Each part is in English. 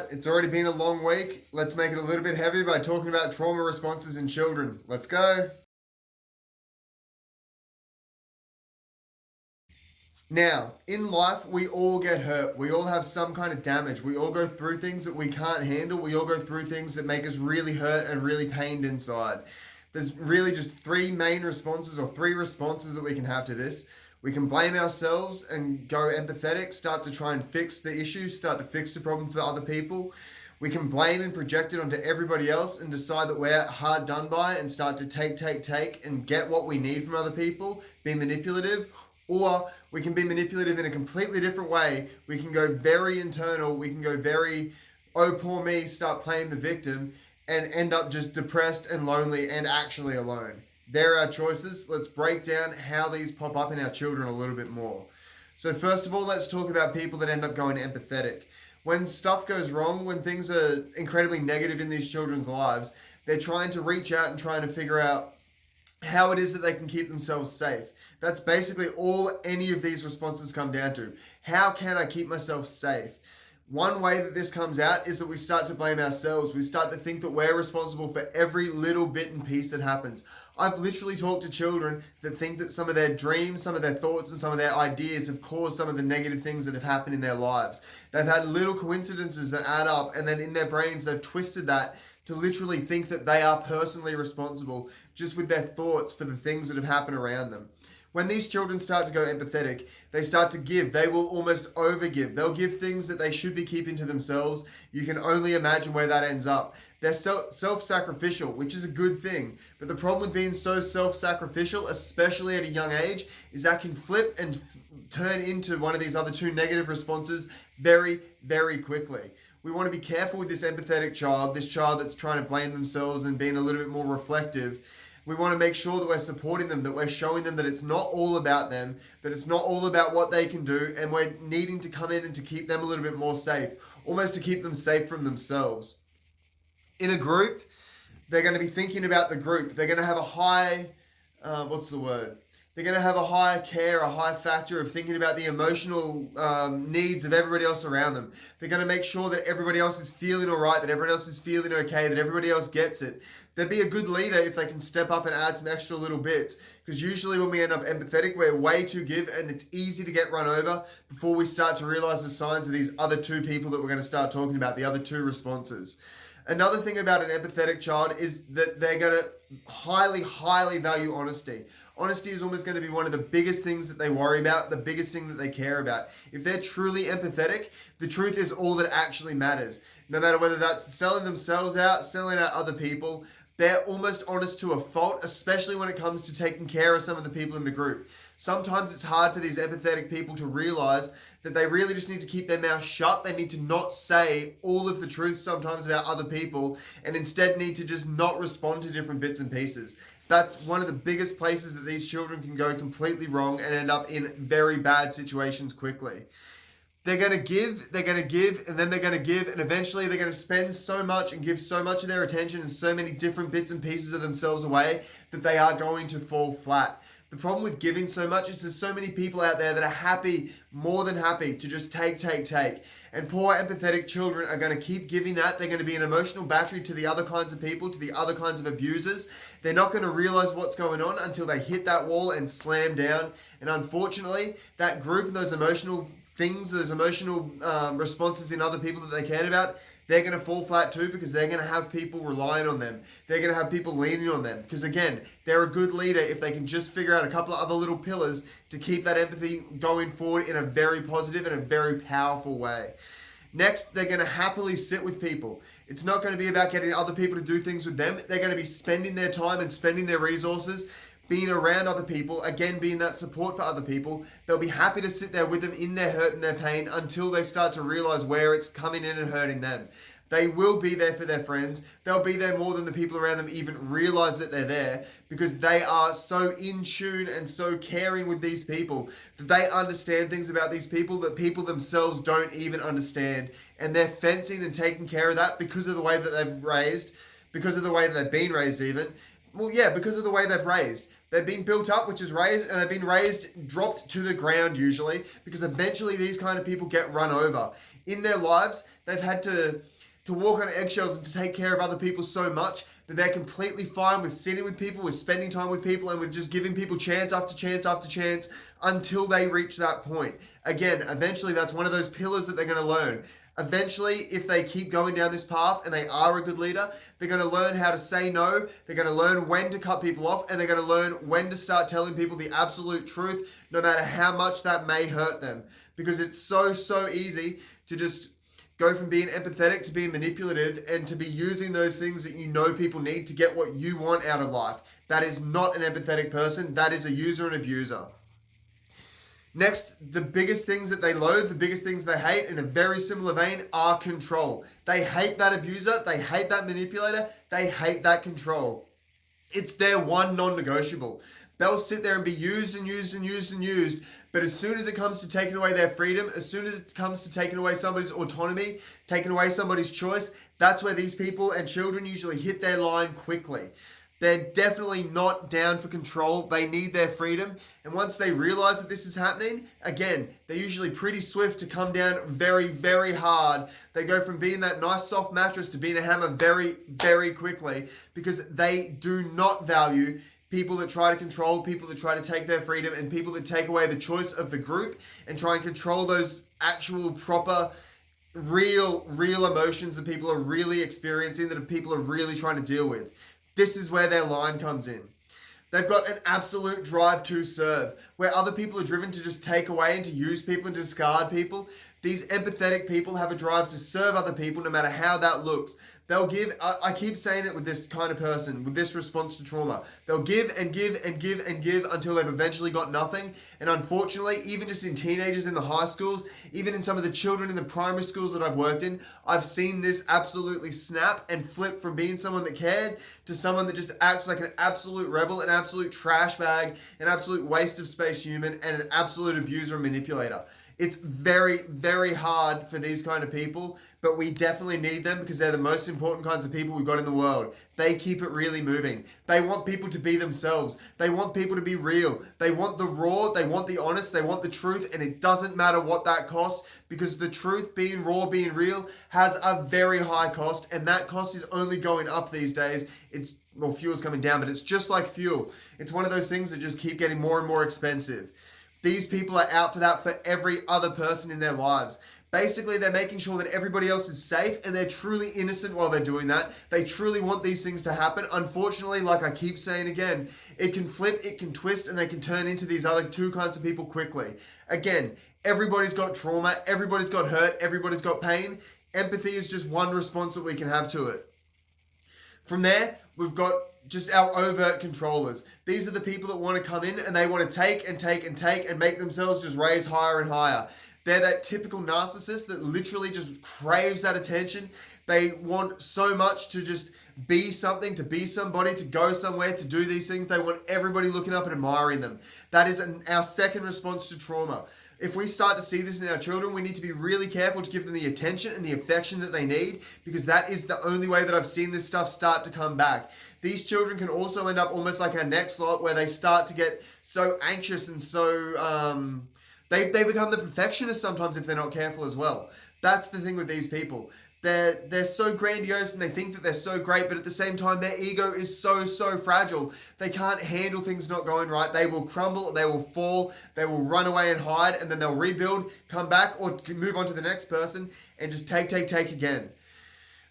right, it's already been a long week. Let's make it a little bit heavy by talking about trauma responses in children. Let's go. Now, in life, we all get hurt. We all have some kind of damage. We all go through things that we can't handle. We all go through things that make us really hurt and really pained inside. There's really just three main responses or three responses that we can have to this. We can blame ourselves and go empathetic, start to try and fix the issue, start to fix the problem for other people. We can blame and project it onto everybody else and decide that we're hard done by and start to take and get what we need from other people, be manipulative. Or we can be manipulative in a completely different way. We can go very internal. We can go very, oh, poor me, start playing the victim and end up just depressed and lonely and actually alone. There are our choices. Let's break down how these pop up in our children a little bit more. So first of all, let's talk about people that end up going empathetic. When stuff goes wrong, when things are incredibly negative in these children's lives, they're trying to reach out and trying to figure out how it is that they can keep themselves safe. That's basically all any of these responses come down to. How can I keep myself safe? One way that this comes out is that we start to blame ourselves. We start to think that we're responsible for every little bit and piece that happens. I've literally talked to children that think that some of their dreams, some of their thoughts, and some of their ideas have caused some of the negative things that have happened in their lives. They've had little coincidences that add up, and then in their brains they've twisted that to literally think that they are personally responsible just with their thoughts for the things that have happened around them. When these children start to go empathetic, they start to give. They will almost overgive. They'll give things that they should be keeping to themselves. You can only imagine where that ends up. They're self-sacrificial, which is a good thing. But the problem with being so self-sacrificial, especially at a young age, is that can flip and turn into one of these other two negative responses very, very quickly. We want to be careful with this empathetic child, this child that's trying to blame themselves and being a little bit more reflective. We want to make sure that we're supporting them, that we're showing them that it's not all about them, that it's not all about what they can do, and we're needing to come in and to keep them a little bit more safe, almost to keep them safe from themselves. In a group, they're going to be thinking about the group. They're going to have a high, They're going to have a high care, a high factor of thinking about the emotional needs of everybody else around them. They're going to make sure that everybody else is feeling all right, that everybody else is feeling okay, that everybody else gets it. They'd be a good leader if they can step up and add some extra little bits. Because usually when we end up empathetic, we're way too give and it's easy to get run over before we start to realize the signs of these other two people that we're going to start talking about, the other two responses. Another thing about an empathetic child is that they're going to highly, highly value honesty. Honesty is almost going to be one of the biggest things that they worry about, the biggest thing that they care about. If they're truly empathetic, the truth is all that actually matters. No matter whether that's selling themselves out, selling out other people, they're almost honest to a fault, especially when it comes to taking care of some of the people in the group. Sometimes it's hard for these empathetic people to realize that they really just need to keep their mouth shut. They need to not say all of the truth sometimes about other people and instead need to just not respond to different bits and pieces. That's one of the biggest places that these children can go completely wrong and end up in very bad situations quickly. They're going to give, and then they're going to give, and eventually they're going to spend so much and give so much of their attention and so many different bits and pieces of themselves away that they are going to fall flat. The problem with giving so much is there's so many people out there that are happy, more than happy, to just take. And poor empathetic children are going to keep giving that. They're going to be an emotional battery to the other kinds of people, to the other kinds of abusers. They're not going to realize what's going on until they hit that wall and slam down. And unfortunately, that group and those emotional things, those emotional responses in other people that they cared about, they're going to fall flat too because they're going to have people relying on them. They're going to have people leaning on them because, again, they're a good leader if they can just figure out a couple of other little pillars to keep that empathy going forward in a very positive and a very powerful way. Next, they're going to happily sit with people. It's not going to be about getting other people to do things with them. They're going to be spending their time and spending their resources being around other people, again, being that support for other people. They'll be happy to sit there with them in their hurt and their pain until they start to realize where it's coming in and hurting them. They will be there for their friends. They'll be there more than the people around them even realize that they're there because they are so in tune and so caring with these people that they understand things about these people that people themselves don't even understand. And they're fencing and taking care of that because of the way that they've raised, because of the way that they've been raised even. Well, yeah, because of the way they've raised. They've been built up, which is raised, and they've been raised, dropped to the ground usually, because eventually these kind of people get run over. In their lives, they've had to walk on eggshells and to take care of other people so much that they're completely fine with sitting with people, with spending time with people, and with just giving people chance after chance after chance until they reach that point. Again, eventually that's one of those pillars that they're going to learn. Eventually, if they keep going down this path and they are a good leader, they're going to learn how to say no, they're going to learn when to cut people off, and they're going to learn when to start telling people the absolute truth, no matter how much that may hurt them. Because it's so easy to just go from being empathetic to being manipulative and to be using those things that you know people need to get what you want out of life. That is not an empathetic person. That is a user and abuser. Next, the biggest things that they loathe, the biggest things they hate, in a very similar vein, are control. They hate that abuser. They hate that manipulator. They hate that control. It's their one non-negotiable. They'll sit there and be used and used and used and used, but as soon as it comes to taking away their freedom, as soon as it comes to taking away somebody's autonomy, taking away somebody's choice, that's where these people and children usually hit their line quickly. They're definitely not down for control. They need their freedom. And once they realize that this is happening, again, they're usually pretty swift to come down very hard. They go from being that nice soft mattress to being a hammer very quickly, because they do not value people that try to control, people that try to take their freedom, and people that take away the choice of the group and try and control those actual proper real emotions that people are really experiencing, that people are really trying to deal with. This is where their line comes in. They've got an absolute drive to serve, where other people are driven to just take away and to use people and discard people. These empathetic people have a drive to serve other people no matter how that looks. They'll give, I keep saying it with this kind of person, with this response to trauma. They'll give and give and give and give until they've eventually got nothing. And unfortunately, even just in teenagers in the high schools, even in some of the children in the primary schools that I've worked in, I've seen this absolutely snap and flip from being someone that cared to someone that just acts like an absolute rebel, an absolute trash bag, an absolute waste of space human, and an absolute abuser and manipulator. It's very hard for these kind of people, but we definitely need them because they're the most important kinds of people we've got in the world. They keep it really moving. They want people to be themselves. They want people to be real. They want the raw, they want the honest, they want the truth, and it doesn't matter what that costs, because the truth, being raw, being real, has a very high cost, and that cost is only going up these days. Fuel's coming down, but it's just like fuel. It's one of those things that just keep getting more and more expensive. These people are out for that for every other person in their lives. Basically, they're making sure that everybody else is safe, and they're truly innocent while they're doing that. They truly want these things to happen. Unfortunately, like I keep saying again, it can flip, it can twist, and they can turn into these other two kinds of people quickly. Again, everybody's got trauma, everybody's got hurt, everybody's got pain. Empathy is just one response that we can have to it. From there, we've got just our overt controllers. These are the people that want to come in and they want to take and take and take and make themselves just raise higher and higher. They're that typical narcissist that literally just craves that attention. They want so much to just be something, to be somebody, to go somewhere, to do these things. They want everybody looking up and admiring them. That is our second response to trauma. If we start to see this in our children, we need to be really careful to give them the attention and the affection that they need, because that is the only way that I've seen this stuff start to come back. These children can also end up almost like our next lot, where they start to get so anxious and so they become the perfectionists sometimes if they're not careful as well. That's the thing with these people. They're so grandiose and they think that they're so great, but at the same time their ego is so fragile. They can't handle things not going right. They will crumble, they will fall, they will run away and hide, and then they'll rebuild, come back, or move on to the next person and just take again.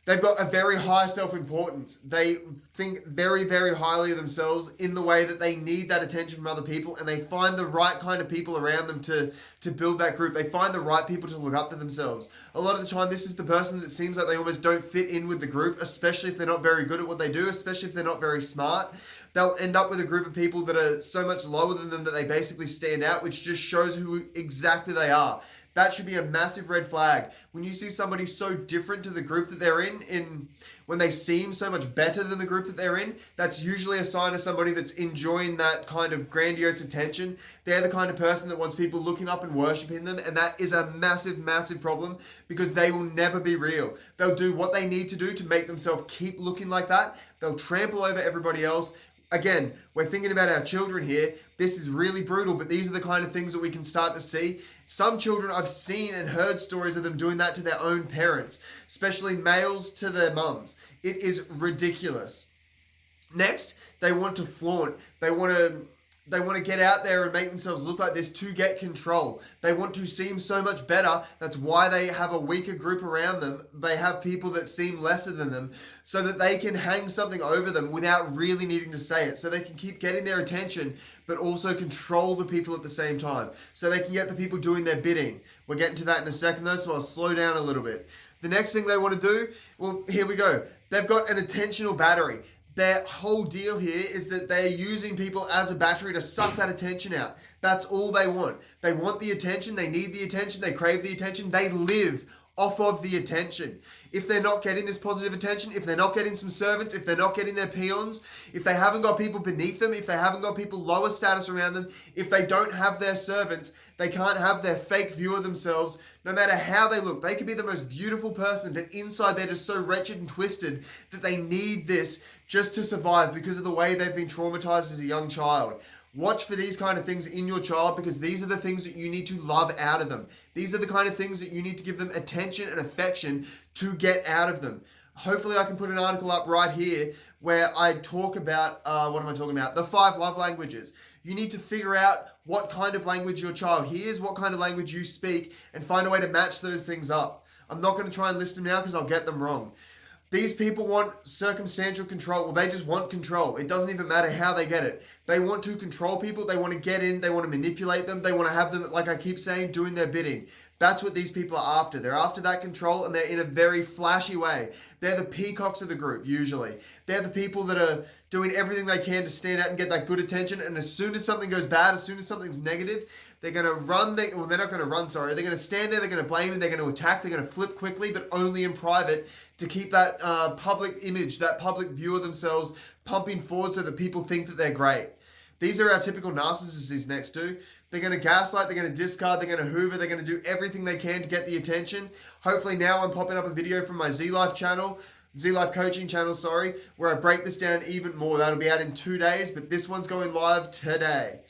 They've got a very high self-importance. They think very highly of themselves in the way that they need that attention from other people, and they find the right kind of people around them to build that group. They find the right people to look up to themselves. A lot of the time, this is the person that seems like they almost don't fit in with the group, especially if they're not very good at what they do, especially if they're not very smart. They'll end up with a group of people that are so much lower than them that they basically stand out, which just shows who exactly they are. That should be a massive red flag. When you see somebody so different to the group that they're in when they seem so much better than the group that they're in, that's usually a sign of somebody that's enjoying that kind of grandiose attention. They're the kind of person that wants people looking up and worshiping them, and that is a massive problem, because they will never be real. They'll do what they need to do to make themselves keep looking like that. They'll trample over everybody else. Again, we're thinking about our children here. This is really brutal, but these are the kind of things that we can start to see. Some children, I've seen and heard stories of them doing that to their own parents, especially males to their mums. It is ridiculous. Next, they want to flaunt. They want to get out there and make themselves look like this to get control. They want to seem so much better. That's why they have a weaker group around them. They have people that seem lesser than them so that they can hang something over them without really needing to say it. So they can keep getting their attention, but also control the people at the same time. So they can get the people doing their bidding. We're getting to that in a second though, so I'll slow down a little bit. The next thing they want to do, well, here we go. They've got an attentional battery. Their whole deal here is that they're using people as a battery to suck that attention out. That's all they want. They want the attention, they need the attention, they crave the attention, they live off of the attention. If they're not getting this positive attention, if they're not getting some servants, if they're not getting their peons, if they haven't got people beneath them, if they haven't got people lower status around them, if they don't have their servants, they can't have their fake view of themselves, no matter how they look. They could be the most beautiful person, but inside they're just so wretched and twisted that they need this just to survive because of the way they've been traumatized as a young child. Watch for these kind of things in your child because these are the things that you need to love out of them. These are the kind of things that you need to give them attention and affection to get out of them. Hopefully I can put an article up right here where I talk about, what am I talking about? The 5 love languages. You need to figure out what kind of language your child hears, what kind of language you speak, and find a way to match those things up. I'm not going to try and list them now because I'll get them wrong. These people want circumstantial control. Well, they just want control. It doesn't even matter how they get it. They want to control people. They want to get in. They want to manipulate them. They want to have them, like I keep saying, doing their bidding. That's what these people are after. They're after that control, and they're in a very flashy way. They're the peacocks of the group, usually. They're the people that are doing everything they can to stand out and get that good attention. And as soon as something goes bad, as soon as something's negative, they're going to run. Well, they're not going to run, sorry. They're going to stand there. They're going to blame and they're going to attack. They're going to flip quickly, but only in private to keep that public image, that public view of themselves pumping forward so that people think that they're great. These are our typical narcissists, these next two. They're going to gaslight, they're going to discard, they're going to hoover, they're going to do everything they can to get the attention. Hopefully now I'm popping up a video from my Z-Life channel, Z-Life coaching channel, sorry, where I break this down even more. That'll be out in 2 days, but this one's going live today.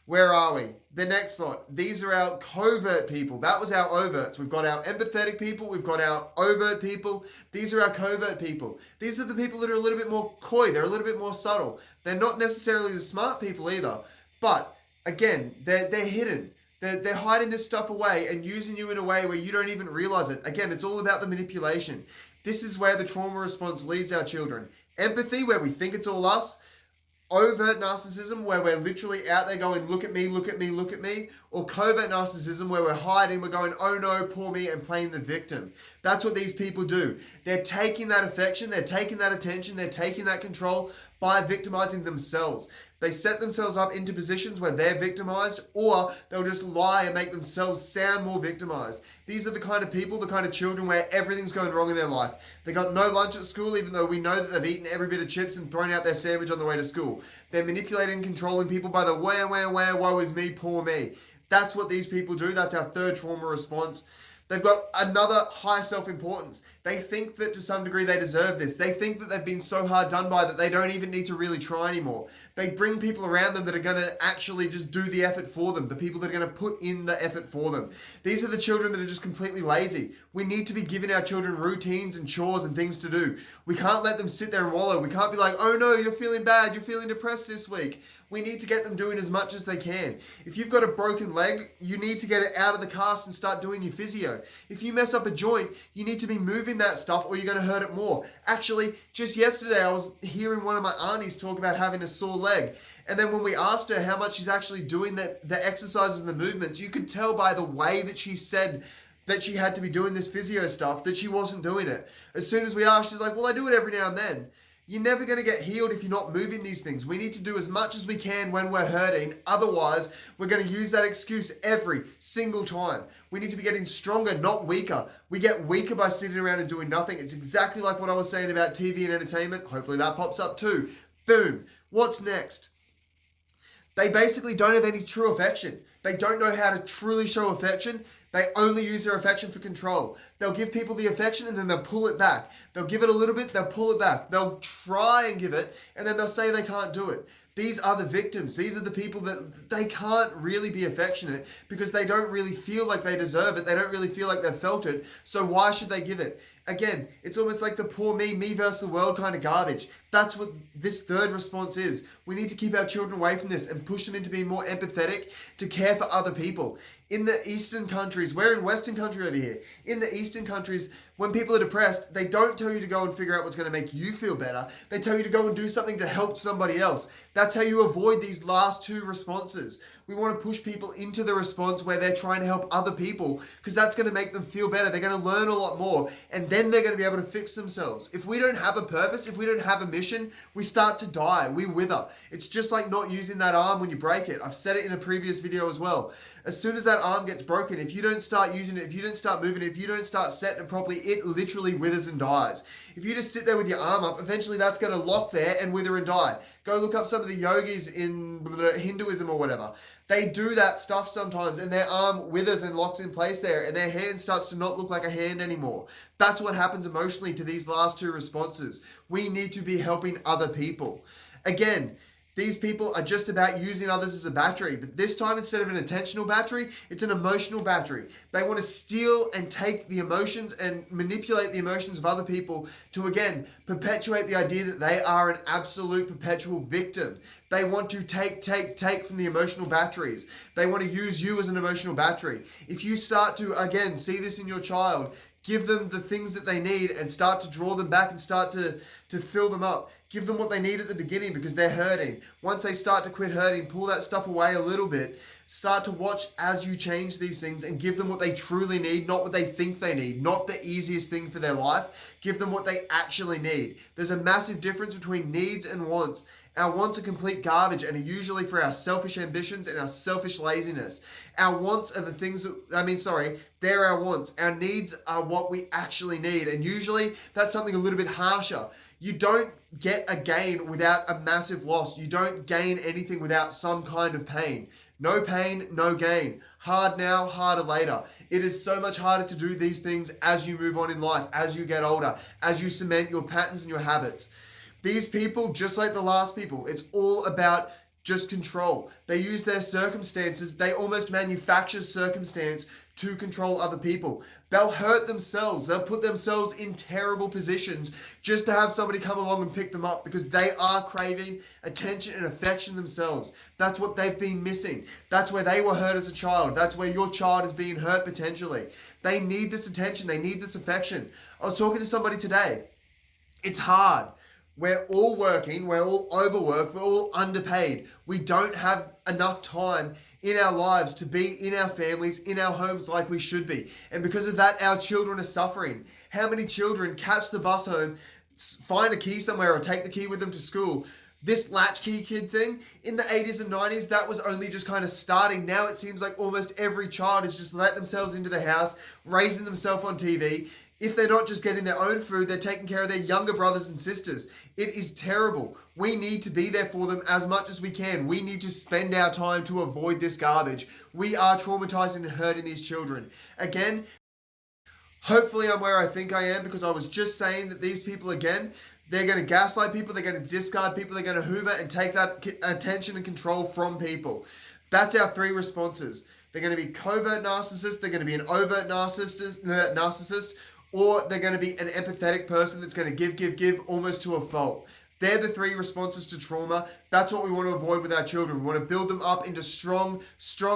Where are we? The next lot. These are our covert people. That was our overts. We've got our empathetic people. We've got our overt people. These are our covert people. These are the people that are a little bit more coy. They're a little bit more subtle. They're not necessarily the smart people either. But again, they're hidden. They're hiding this stuff away and using you in a way where you don't even realize it. Again, it's all about the manipulation. This is where the trauma response leads our children. Empathy, where we think it's all us. Overt narcissism, where we're literally out there going, look at me, look at me, look at me. Or covert narcissism, where we're hiding, we're going, oh no, poor me, and playing the victim. That's what these people do. They're taking that affection, they're taking that attention, they're taking that control by victimizing themselves. They set themselves up into positions where they're victimized, or they'll just lie and make themselves sound more victimized. These are the kind of people, the kind of children where everything's going wrong in their life. They got no lunch at school, even though we know that they've eaten every bit of chips and thrown out their sandwich on the way to school. They're manipulating and controlling people by the where, woe is me, poor me. That's what these people do. That's our third trauma response. They've got another high self-importance. They think that to some degree they deserve this. They think that they've been so hard done by that they don't even need to really try anymore. They bring people around them that are going to actually just do the effort for them. The people that are going to put in the effort for them. These are the children that are just completely lazy. We need to be giving our children routines and chores and things to do. We can't let them sit there and wallow. We can't be like, oh no, you're feeling bad. You're feeling depressed this week. We need to get them doing as much as they can. If you've got a broken leg, you need to get it out of the cast and start doing your physio. If you mess up a joint, you need to be moving that stuff or you're going to hurt it more. Actually, just yesterday I was hearing one of my aunties talk about having a sore leg. And then when we asked her how much she's actually doing the exercises and the movements, you could tell by the way that she said that she had to be doing this physio stuff that she wasn't doing it. As soon as we asked, she's like, well, I do it every now and then. You're never going to get healed if you're not moving these things. We need to do as much as we can when we're hurting. Otherwise, we're going to use that excuse every single time. We need to be getting stronger, not weaker. We get weaker by sitting around and doing nothing. It's exactly like what I was saying about TV and entertainment. Hopefully that pops up too. Boom. What's next? They basically don't have any true affection. They don't know how to truly show affection. They only use their affection for control. They'll give people the affection and then they'll pull it back. They'll give it a little bit, they'll pull it back. They'll try and give it and then they'll say they can't do it. These are the victims. These are the people that they can't really be affectionate because they don't really feel like they deserve it. They don't really feel like they've felt it. So why should they give it? Again, it's almost like the poor me versus the world kind of garbage. That's what this third response is. We need to keep our children away from this and push them into being more empathetic, to care for other people. In the Eastern countries, we're in Western country over here. In the Eastern countries, when people are depressed, they don't tell you to go and figure out what's going to make you feel better. They tell you to go and do something to help somebody else. That's how you avoid these last two responses. We want to push people into the response where they're trying to help other people because that's going to make them feel better. They're going to learn a lot more and then they're going to be able to fix themselves. If we don't have a purpose, if we don't have a mission, we start to die. We wither. It's just like not using that arm when you break it. I've said it in a previous video as well. As soon as that arm gets broken, if you don't start using it, if you don't start moving it, if you don't start setting it properly, it literally withers and dies. If you just sit there with your arm up, eventually that's going to lock there and wither and die. Go look up some of the yogis in Hinduism or whatever. They do that stuff sometimes and their arm withers and locks in place there and their hand starts to not look like a hand anymore. That's what happens emotionally to these last two responses. We need to be helping other people. Again, these people are just about using others as a battery, but this time instead of an attentional battery, it's an emotional battery. They want to steal and take the emotions and manipulate the emotions of other people to, again, perpetuate the idea that they are an absolute perpetual victim. They want to take from the emotional batteries. They want to use you as an emotional battery. If you start to, again, see this in your child, give them the things that they need and start to draw them back and start to fill them up. Give them what they need at the beginning because they're hurting. Once they start to quit hurting, pull that stuff away a little bit. Start to watch as you change these things and give them what they truly need, not what they think they need, not the easiest thing for their life. Give them what they actually need. There's a massive difference between needs and wants. Our wants are complete garbage and are usually for our selfish ambitions and our selfish laziness. Our wants are the things that, they're our wants. Our needs are what we actually need. And usually that's something a little bit harsher. You don't get a gain without a massive loss. You don't gain anything without some kind of pain. No pain, no gain. Hard now, harder later. It is so much harder to do these things as you move on in life, as you get older, as you cement your patterns and your habits. These people, just like the last people, it's all about just control. They use their circumstances, they almost manufacture circumstance to control other people. They'll hurt themselves, they'll put themselves in terrible positions just to have somebody come along and pick them up because they are craving attention and affection themselves. That's what they've been missing. That's where they were hurt as a child. That's where your child is being hurt potentially. They need this attention, they need this affection. I was talking to somebody today. It's hard. We're all working, we're all overworked, we're all underpaid. We don't have enough time in our lives to be in our families, in our homes like we should be. And because of that, our children are suffering. How many children catch the bus home, find a key somewhere or take the key with them to school? This latchkey kid thing, in the 80s and 90s, that was only just kind of starting. Now it seems like almost every child is just letting themselves into the house, raising themselves on TV. If they're not just getting their own food, they're taking care of their younger brothers and sisters. It is terrible. We need to be there for them as much as we can. We need to spend our time to avoid this garbage. We are traumatizing and hurting these children. Again, hopefully I'm where I think I am because I was just saying that these people, again, they're going to gaslight people, they're going to discard people, they're going to hoover and take that attention and control from people. That's our three responses. They're going to be covert narcissists, they're going to be an overt narcissist, or they're going to be an empathetic person that's going to give almost to a fault. They're the three responses to trauma. That's what we want to avoid with our children. We want to build them up into strong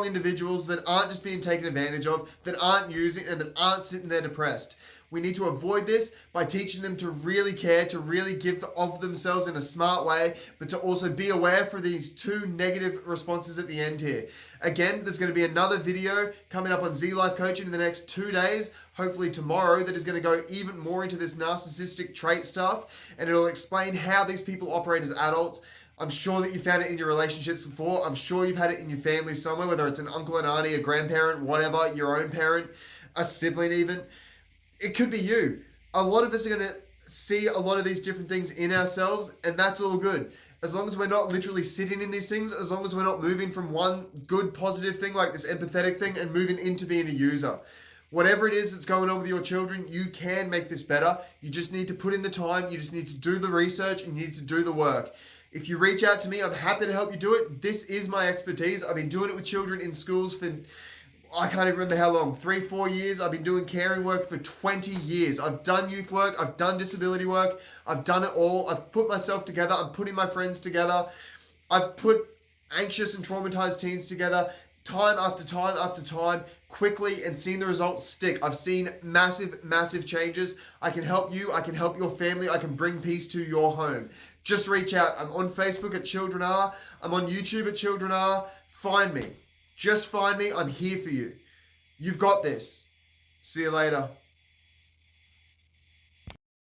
individuals that aren't just being taken advantage of, that aren't using and that aren't sitting there depressed. We need to avoid this by teaching them to really care, to really give of themselves in a smart way, but to also be aware for these two negative responses at the end here. Again, there's going to be another video coming up on Z Life Coaching in the next 2 days, hopefully tomorrow, that is going to go even more into this narcissistic trait stuff, and it'll explain how these people operate as adults. I'm sure that you found it in your relationships before. I'm sure you've had it in your family somewhere, whether it's an uncle and auntie, a grandparent, whatever, your own parent, a sibling even. It could be you. A lot of us are going to see a lot of these different things in ourselves, and that's all good. as long as we're not literally sitting in these things, as long as we're not moving from one good positive thing like this empathetic thing and moving into being a user. Whatever it is that's going on with your children, you can make this better. You just need to put in the time, you just need to do the research, and you need to do the work. If you reach out to me, I'm happy to help you do it. This is my expertise. I've been doing it with children in schools for, I can't even remember how long, 3-4 years. I've been doing caring work for 20 years. I've done youth work, I've done disability work, I've done it all. I've put myself together, I'm putting my friends together. I've put anxious and traumatized teens together time after time after time, quickly, and seen the results stick. I've seen massive changes. I can help you, I can help your family, I can bring peace to your home. Just reach out. I'm on Facebook at Children Are. I'm on YouTube at Children Are. Find me. Just find me. I'm here for you. You've got this. See you later.